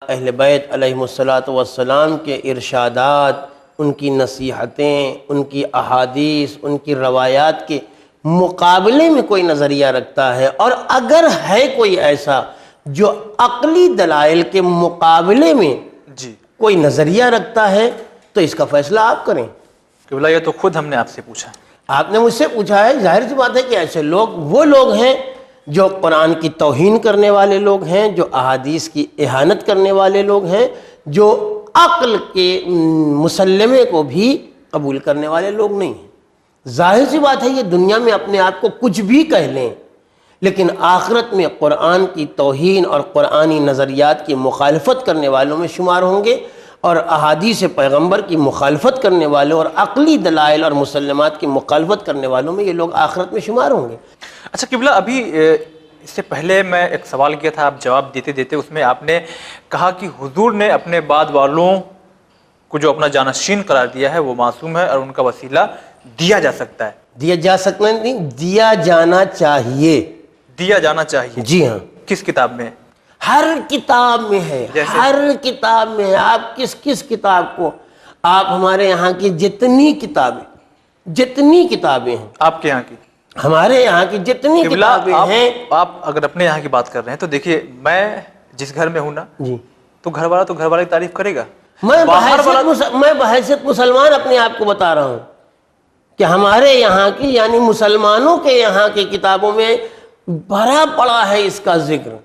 اہل بیت علیہم الصلاۃ والسلام کے ارشادات، ان کی نصیحتیں، ان کی احادیث، ان کی روایات کے مقابلے میں کوئی نظریہ رکھتا ہے، اور اگر ہے کوئی ایسا جو عقلی دلائل کے مقابلے میں کوئی نظریہ رکھتا ہے تو اس کا فیصلہ آپ کریں۔ قبلہ یہ تو خود ہم نے آپ سے پوچھا، آپ نے مجھ سے پوچھا ہے، ظاہر سی بات ہے کہ ایسے لوگ وہ لوگ ہیں جو قرآن کی توہین کرنے والے لوگ ہیں، جو احادیث کی اہانت کرنے والے لوگ ہیں، جو عقل کے مسلمے کو بھی قبول کرنے والے لوگ نہیں ہیں۔ ظاہر سی بات ہے یہ دنیا میں اپنے آپ کو کچھ بھی کہہ لیں، لیکن آخرت میں قرآن کی توہین اور قرآنی نظریات کی مخالفت کرنے والوں میں شمار ہوں گے، اور احادیث پیغمبر کی مخالفت کرنے والوں اور عقلی دلائل اور مسلمات کی مخالفت کرنے والوں میں یہ لوگ آخرت میں شمار ہوں گے۔ اچھا قبلہ، ابھی اس سے پہلے میں ایک سوال کیا تھا، آپ جواب دیتے دیتے اس میں آپ نے کہا کہ حضور نے اپنے بعد والوں کو جو اپنا جانشین قرار دیا ہے وہ معصوم ہے اور ان کا وسیلہ دیا جا سکتا ہے۔ دیا جا سکتا نہیں، دیا جانا چاہیے۔ دیا جانا چاہیے، جی ہاں۔ کس کتاب میں؟ ہر کتاب میں ہے، ہر کتاب میں ہے۔ آپ کس کتاب کو، آپ ہمارے یہاں کی جتنی کتابیں ہیں، آپ کے یہاں کی، ہمارے یہاں کی جتنی کتابیں ہیں، آپ اگر اپنے یہاں کی بات کر رہے ہیں تو دیکھیے، میں جس گھر میں ہوں نا، جی، تو گھر والا کی تعریف کرے گا۔ میں بحیثیت مسلمان اپنے آپ کو بتا رہا ہوں کہ ہمارے یہاں کی، یعنی مسلمانوں کے یہاں کی کتابوں میں بھرا پڑا ہے اس کا ذکر،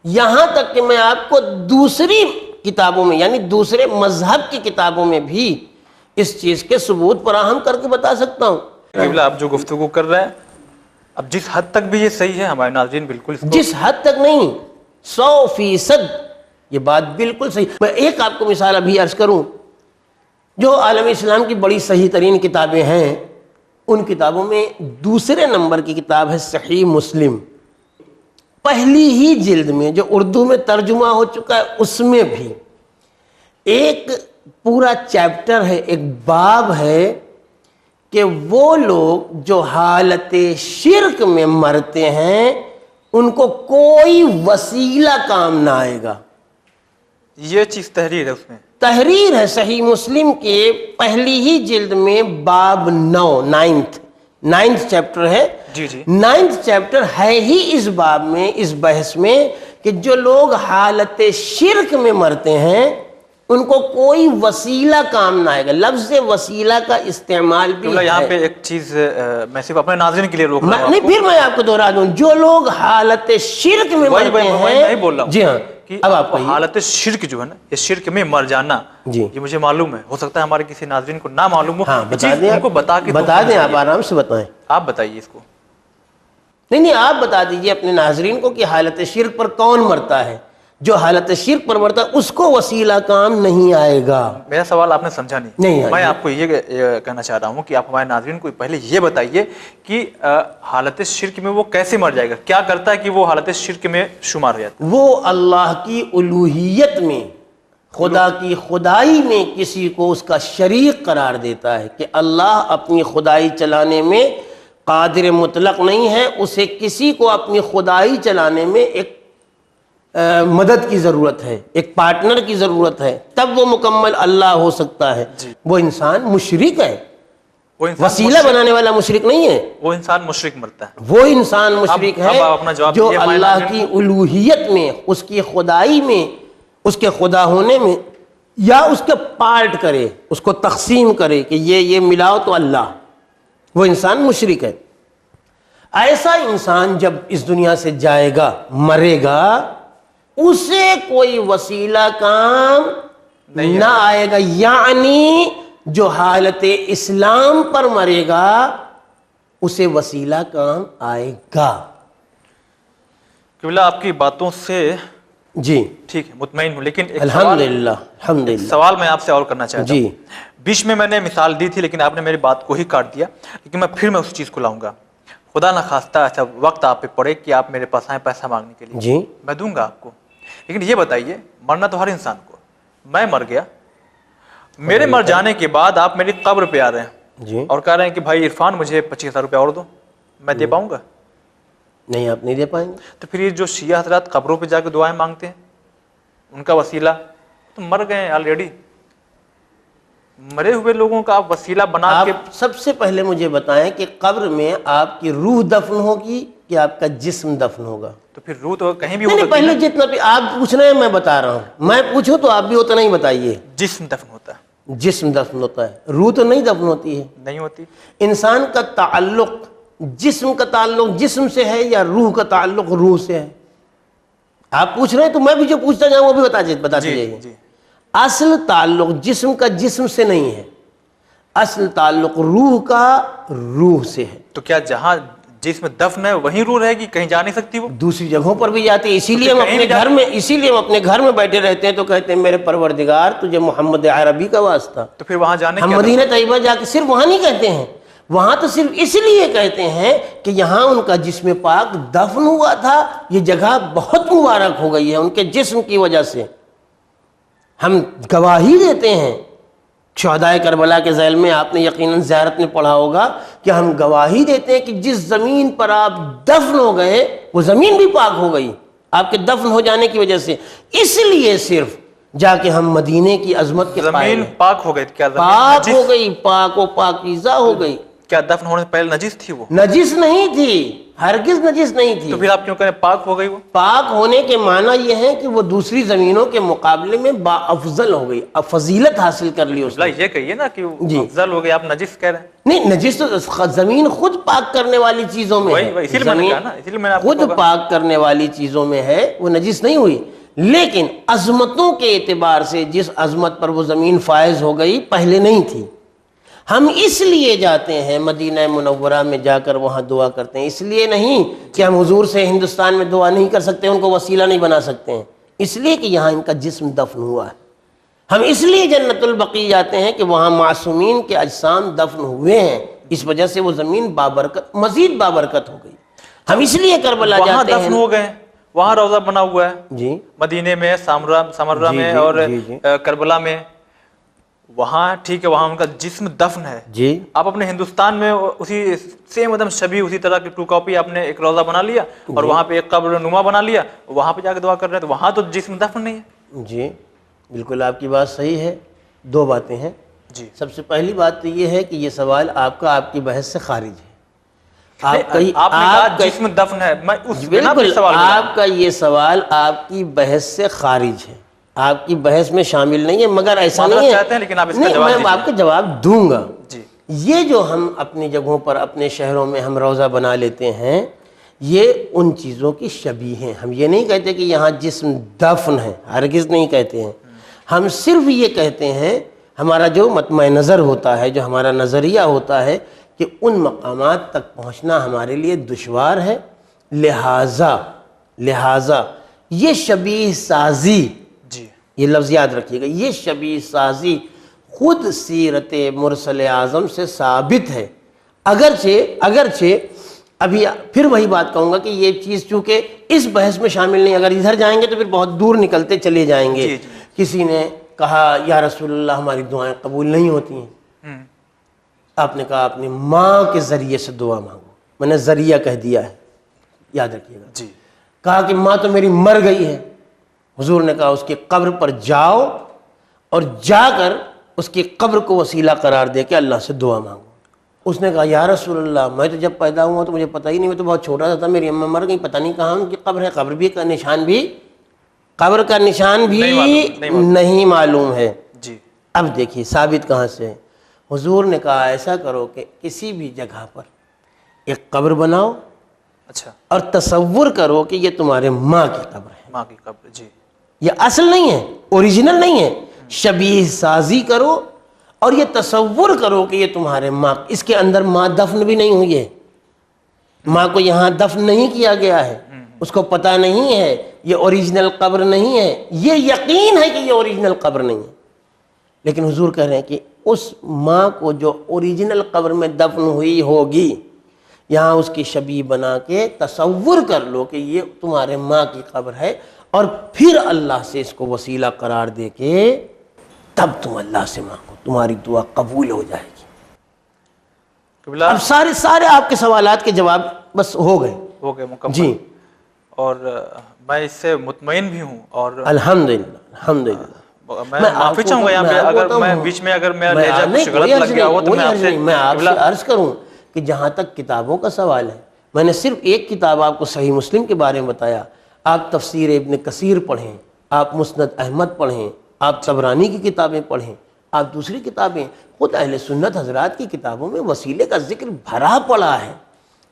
یہاں تک کہ میں آپ کو دوسری کتابوں میں، یعنی دوسرے مذہب کی کتابوں میں بھی اس چیز کے ثبوت فراہم کر کے بتا سکتا ہوں۔ قبلہ، آپ جو گفتگو کر رہے ہیں، اب جس حد تک بھی یہ صحیح ہے، ہمارے ناظرین بالکل جس حد تک نہیں، 100% یہ بات بالکل صحیح۔ میں ایک آپ کو مثال ابھی عرض کروں، جو عالم اسلام کی بڑی صحیح ترین کتابیں ہیں، ان کتابوں میں دوسرے نمبر کی کتاب ہے صحیح مسلم۔ پہلی ہی جلد میں جو اردو میں ترجمہ ہو چکا ہے، اس میں بھی ایک پورا چیپٹر ہے، ایک باب ہے کہ وہ لوگ جو حالت شرک میں مرتے ہیں ان کو کوئی وسیلہ کام نہ آئے گا۔ یہ چیز تحریر ہے، اس میں تحریر ہے صحیح مسلم کے پہلی ہی جلد میں، باب 9 چیپٹر ہے۔ جی 9 چیپٹر ہے ہی اس باب میں، اس بحث میں، کہ جو لوگ حالت شرک میں مرتے ہیں ان کو کوئی وسیلہ کام نہ آئے گا۔ لفظ وسیلہ کا استعمال بھی ہے۔ یہاں پہ ایک چیز میں صرف اپنے ناظرین کے لیے روک رہا ہوں، نہیں، پھر میں آپ کو دوہرا دوں، جو لوگ حالت شرک میں مرتے ہیں، نہیں بول رہا ہوں، جی ہاں، اب آپ حالت شرک جو ہے نا، یہ شرک میں مر جانا، جی، یہ مجھے معلوم ہے، ہو سکتا ہے ہمارے کسی ناظرین کو نہ معلوم ہو۔ ہاں، بتا دیں، بتا دیں، آپ آرام سے بتائیں، آپ بتائیے اس کو۔ نہیں، آپ بتا دیجئے اپنے ناظرین کو کہ حالت شرک پر کون مرتا ہے۔ جو حالت شرک پر مرتا ہے اس کو وسیلہ کام نہیں آئے گا۔ میرا سوال آپ نے سمجھا نہیں، میں آپ کو یہ کہنا چاہ رہا ہوں کہ آپ ہمارے ناظرین کو پہلے یہ بتائیے کہ حالت شرک میں وہ کیسے مر جائے گا، کیا کرتا ہے کہ وہ حالت شرک میں شمار ہو جاتا ہے؟ وہ اللہ کی الوہیت میں، خدا کی خدائی میں کسی کو اس کا شریک قرار دیتا ہے کہ اللہ اپنی خدائی چلانے میں قادر مطلق نہیں ہے، اسے کسی کو اپنی خدائی چلانے میں ایک مدد کی ضرورت ہے، ایک پارٹنر کی ضرورت ہے، تب وہ مکمل اللہ ہو سکتا ہے۔ وہ انسان مشرک ہے، وسیلہ بنانے والا مشرک نہیں ہے، وہ انسان مشرک مرتا ہے۔ وہ انسان مشرک ہے جو اللہ کی الوہیت میں، اس کی خدائی میں، اس کے خدا ہونے میں، یا اس کے پارٹ کرے، اس کو تقسیم کرے کہ یہ ملاؤ تو اللہ، وہ انسان مشرک ہے۔ ایسا انسان جب اس دنیا سے جائے گا، مرے گا، اسے کوئی وسیلہ کام نہ آئے گا، یعنی جو حالت اسلام پر مرے گا اسے وسیلہ کام آئے گا۔ قبلہ، آپ کی باتوں سے جی ٹھیک ہے، مطمئن ہوں، لیکن الحمدللہ سوال میں آپ سے اور کرنا چاہتا ہوں۔ جی، بیچ میں نے مثال دی تھی لیکن آپ نے میری بات کو ہی کاٹ دیا، لیکن میں اس چیز کو لاؤں گا۔ خدا نہ خواستہ ایسا وقت آپ پہ پڑے کہ آپ میرے پاس آئیں پیسہ مانگنے کے لیے، جی، میں دوں گا آپ کو، لیکن یہ بتائیے، مرنا تو ہر انسان کو، میں مر گیا، میرے مر جانے کے بعد آپ میری قبر پہ آ رہے ہیں جی، اور کہہ رہے ہیں کہ بھائی عرفان مجھے 25,000 روپے اور دو، میں دے پاؤں گا؟ نہیں، آپ نہیں دے پائیں گے۔ تو پھر یہ جو شیعہ حضرات قبروں پہ جا کے دعائیں مانگتے ہیں، ان کا وسیلہ، تو مر گئے آلریڈی، مرے ہوئے لوگوں کا آپ وسیلہ بنا آپ کے. سب سے پہلے مجھے بتائیں کہ قبر میں آپ کی روح دفن ہوگی کہ آپ کا جسم دفن ہوگا؟ تو پھر روح تو کہیں بھی ہو نہیں سکتی ہے پہلے جتنا بھی آپ پوچھ رہے ہیں میں بتا رہا ہوں، میں پوچھوں تو آپ بھی اتنا ہی بتائیے. جسم دفن ہوتا ہے، جسم دفن ہوتا ہے، روح تو نہیں دفن ہوتی ہے. نہیں ہوتی. انسان کا تعلق، جسم کا تعلق جسم سے ہے یا روح کا تعلق روح سے ہے؟ آپ پوچھ رہے ہیں تو میں بھی جو پوچھتا جاؤں وہ بھی بتاتے جائیے. جی اصل تعلق جسم کا جسم سے نہیں ہے، اصل تعلق روح کا روح سے ہے. تو کیا جہاں جسم دفن ہے وہیں روح رہے گی، کہیں جا نہیں سکتی وہ؟ دوسری جگہوں پر بھی جاتے ہیں، اسی لیے ہم کہیں اپنے بھی گھر میں بیٹھے رہتے ہیں تو کہتے ہیں میرے پروردگار تجھے محمد عربی کا واسطہ. تو پھر وہاں جانے ہم کیا مدینہ طیبہ جا کے صرف وہاں نہیں کہتے ہیں، وہاں تو صرف اس لیے کہتے ہیں کہ یہاں ان کا جسم پاک دفن ہوا تھا، یہ جگہ بہت مبارک ہو گئی ہے ان کے جسم کی وجہ سے. ہم گواہی دیتے ہیں شہدائے کربلا کے ذیل میں، آپ نے یقیناً زیارت میں پڑھا ہوگا کہ ہم گواہی دیتے ہیں کہ جس زمین پر آپ دفن ہو گئے وہ زمین بھی پاک ہو گئی آپ کے دفن ہو جانے کی وجہ سے. اس لیے صرف جا کے ہم مدینے کی عظمت کے قائل زمین ہیں. پاک ہو گئی؟ کیا زمین پاک نجس؟ ہو گئی، پاک و پاکیزہ ہو گئی. کیا دفن ہونے سے پہلے نجس تھی وہ؟ نجس نہیں تھی، ہرگز نجس نہیں تھی. تو پھر آپ کیوں کہہ رہے ہیں پاک ہو گئی وہ؟ پاک ہونے کے معنی یہ ہے کہ وہ دوسری زمینوں کے مقابلے میں با افضل ہو گئی، فضیلت حاصل کر لی اس نے. یہ کہیے نا کہ جی. افضل ہو گئی، آپ نجس کہہ رہے ہیں. نہیں، نجس تو زمین خود پاک کرنے والی چیزوں میں ہے. اسی لیے میں نے کہا نا، اسی لیے میں نے آپ کو خود پاک کرنے والی چیزوں میں ہے، وہ نجس نہیں ہوئی. لیکن عظمتوں کے اعتبار سے جس عظمت پر وہ زمین فائز ہو گئی پہلے نہیں تھی. ہم اس لیے جاتے ہیں مدینہ منورہ میں، جا کر وہاں دعا کرتے ہیں. اس لیے نہیں کہ ہم حضور سے ہندوستان میں دعا نہیں کر سکتے، ان کو وسیلہ نہیں بنا سکتے ہیں، اس لیے کہ یہاں ان کا جسم دفن ہوا ہے. ہم اس لیے جنت البقیع جاتے ہیں کہ وہاں معصومین کے اجسام دفن ہوئے ہیں، اس وجہ سے وہ زمین بابرکت، مزید بابرکت ہو گئی. ہم اس لیے کربلا وہاں جاتے دفن ہیں. ہو گئے، وہاں روضہ بنا ہوا ہے جی مدینے میں، سامرہ جی میں جی اور جی کربلا میں. وہاں ٹھیک ہے، وہاں ان کا جسم دفن ہے. جی آپ اپنے ہندوستان میں اسی سیم ایک دم شبیہ اسی طرح کی ٹو کاپی آپ نے ایک روضہ بنا لیا اور وہاں پہ ایک قبر نما بنا لیا، وہاں پہ جا کے دعا کر رہے ہیں، تو وہاں تو جسم دفن نہیں ہے. جی بالکل آپ کی بات صحیح ہے. دو باتیں ہیں. جی. سب سے پہلی بات تو یہ ہے کہ یہ سوال آپ کی بحث سے خارج ہے. آپ نے کہا جسم دفن ہے، میں اس بنا پہ بالکل سوال کر رہا ہوں. آپ کا یہ سوال آپ کی بحث سے خارج ہے، آپ کی بحث میں شامل نہیں ہے. مگر ایسا معذرت نہیں ہے، چاہتے ہیں لیکن آپ اس کا نہیں جواب میں دیجیے. آپ کا جواب دوں گا. جی. یہ جو ہم اپنی جگہوں پر اپنے شہروں میں ہم روضہ بنا لیتے ہیں، یہ ان چیزوں کی شبیہ ہیں. ہم یہ نہیں کہتے کہ یہاں جسم دفن ہے، ہرگز نہیں کہتے ہیں. ہم صرف یہ کہتے ہیں، ہمارا جو مطمع نظر ہوتا ہے، جو ہمارا نظریہ ہوتا ہے کہ ان مقامات تک پہنچنا ہمارے لیے دشوار ہے، لہٰذا یہ شبیہ سازی، جی. یہ لفظ یاد رکھیے گا، یہ شبیہ سازی خود سیرت مرسل اعظم سے ثابت ہے. اگرچہ ابھی پھر وہی بات کہوں گا کہ یہ چیز چونکہ اس بحث میں شامل نہیں، اگر ادھر جائیں گے تو پھر بہت دور نکلتے چلے جائیں گے. جی. کسی نے کہا یا رسول اللہ ہماری دعائیں قبول نہیں ہوتی ہیں. آپ نے کہا اپنی ماں کے ذریعے سے دعا مانگو. میں نے ذریعہ کہہ دیا ہے، یاد رکھیے گا. جی. کہا کہ ماں تو میری مر گئی ہے. حضور نے کہا اس کی قبر پر جاؤ اور جا کر اس کی قبر کو وسیلہ قرار دے کے اللہ سے دعا مانگو. اس نے کہا یا رسول اللہ میں تو جب پیدا ہوا تو مجھے پتہ ہی نہیں، میں تو بہت چھوٹا سا تھا، میری اماں مر گئی، پتہ نہیں کہاں ان کی قبر ہے. قبر کا نشان بھی نہیں معلوم ہے. جی. اب دیکھیے ثابت کہاں سے ہے. حضور نے کہا ایسا کرو کہ کسی بھی جگہ پر ایک قبر بناؤ، اچھا، اور تصور کرو کہ یہ تمہارے ماں کی قبر ہے. ماں کی قبر. جی. یہ اصل نہیں ہے، اوریجنل نہیں ہے. شبیہ سازی کرو اور یہ تصور کرو کہ یہ تمہارے ماں، اس کے اندر ماں دفن بھی نہیں ہوئی ہے، ماں کو یہاں دفن نہیں کیا گیا ہے، اس کو پتہ نہیں ہے یہ اوریجنل قبر نہیں ہے. یہ یقین ہے کہ یہ اوریجنل قبر نہیں ہے، لیکن حضور کہہ رہے ہیں کہ اس ماں کو جو اوریجنل قبر میں دفن ہوئی ہوگی، یہاں اس کی شبیہ بنا کے تصور کر لو کہ یہ تمہارے ماں کی قبر ہے، اور پھر اللہ سے اس کو وسیلہ قرار دے کے تب تم اللہ سے مانگو، تمہاری دعا قبول ہو جائے گی. اب سارے آپ کے سوالات کے جواب بس ہو گئے مکمل. جی. اور میں اس سے مطمئن بھی ہوں اور الحمدللہ الحمدللہ. میں معافی چاہوں گا یہاں پہ اگر میں بیچ میں اگر میرا لہجہ کچھ غلط لگ گیا ہو تو میں آپ سے عرض کروں کہ جہاں تک کتابوں کا سوال ہے، میں نے صرف ایک کتاب آپ کو صحیح مسلم کے بارے میں بتایا. آپ تفسیر ابن کثیر پڑھیں، آپ مسند احمد پڑھیں، آپ طبرانی کی کتابیں پڑھیں، آپ دوسری کتابیں، خود اہل سنت حضرات کی کتابوں میں وسیلے کا ذکر بھرا پڑا ہے.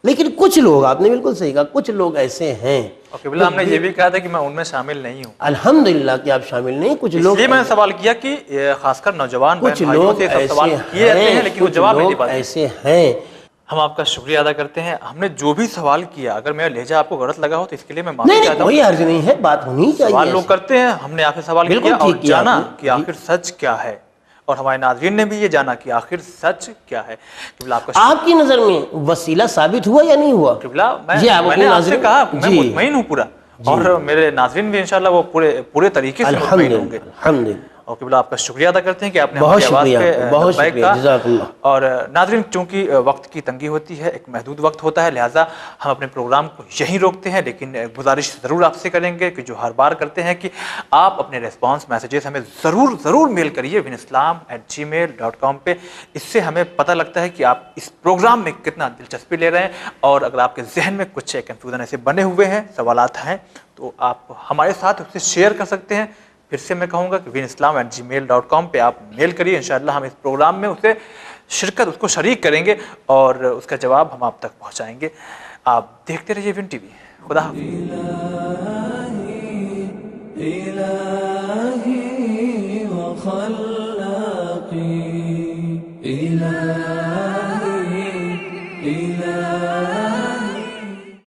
لیکن کچھ لوگ، آپ نے بالکل صحیح کہا، کچھ لوگ ایسے ہیں. قبلہ ہم نے یہ بھی کہا تھا کہ میں ان میں شامل نہیں ہوں. الحمدللہ کہ آپ شامل نہیں. کچھ لوگ، اس لیے میں نے سوال کیا کہ خاص کر نوجوان کچھ بھائیوں لوگ سے سب سوال ایسے کیے جاتے ہیں لیکن وہ جواب نہیں دے لوگ پاتے. ایسے ہیں. ہم آپ کا شکریہ ادا کرتے ہیں. ہم نے جو بھی سوال کیا، اگر میرا لہجہ آپ کو غلط لگا ہو تو اس کے لیے میں معافی نہیں چاہتا ہوں. کوئی حرج نہیں ہے، بات ہونی چاہیے. سوال لوگ کرتے ہیں، ہم نے آپ سے سوال بالکل کیا اور ٹھیک کیا جانا آپ نے. کہ آخر سچ کیا ہے، اور ہمارے ناظرین نے بھی یہ جانا کہ آخر سچ کیا ہے. قبلہ آپ کا آپ کی نظر میں وسیلہ ثابت ہوا یا نہیں ہوا؟ قبلہ جی، میں نے آپ سے کہا میں مطمئن ہوں پورا، اور میرے ناظرین بھی انشاءاللہ وہ پورے طریقے سے مطمئن ہوں گے. الحمدللہ. اور قبلہ آپ کا شکریہ ادا کرتے ہیں کہ آپ نے بہت ہماری آواز شکریہ، پہ بہت لبیک شکریہ، کہا. جزاک اللہ. اور ناظرین، چونکہ وقت کی تنگی ہوتی ہے، ایک محدود وقت ہوتا ہے، لہٰذا ہم اپنے پروگرام کو یہیں روکتے ہیں. لیکن گزارش ضرور آپ سے کریں گے کہ جو ہر بار کرتے ہیں کہ آپ اپنے ریسپانس میسیجز ہمیں ضرور میل کریے winislam@gmail.com پہ. اس سے ہمیں پتہ لگتا ہے کہ آپ اس پروگرام میں کتنا دلچسپی لے رہے ہیں. اور اگر آپ کے ذہن میں کچھ کنفیوژن ایسے بنے ہوئے ہیں، سوالات ہیں، تو آپ ہمارے ساتھ اسے شیئر کر سکتے ہیں. پھر سے میں کہوں گا کہ winislam@gmail.com پہ آپ میل کریے. انشاءاللہ ہم اس پروگرام میں اسے شرکت، اس کو شریک کریں گے اور اس کا جواب ہم آپ تک پہنچائیں گے. آپ دیکھتے رہیے ون ٹی وی. خدا حافظ.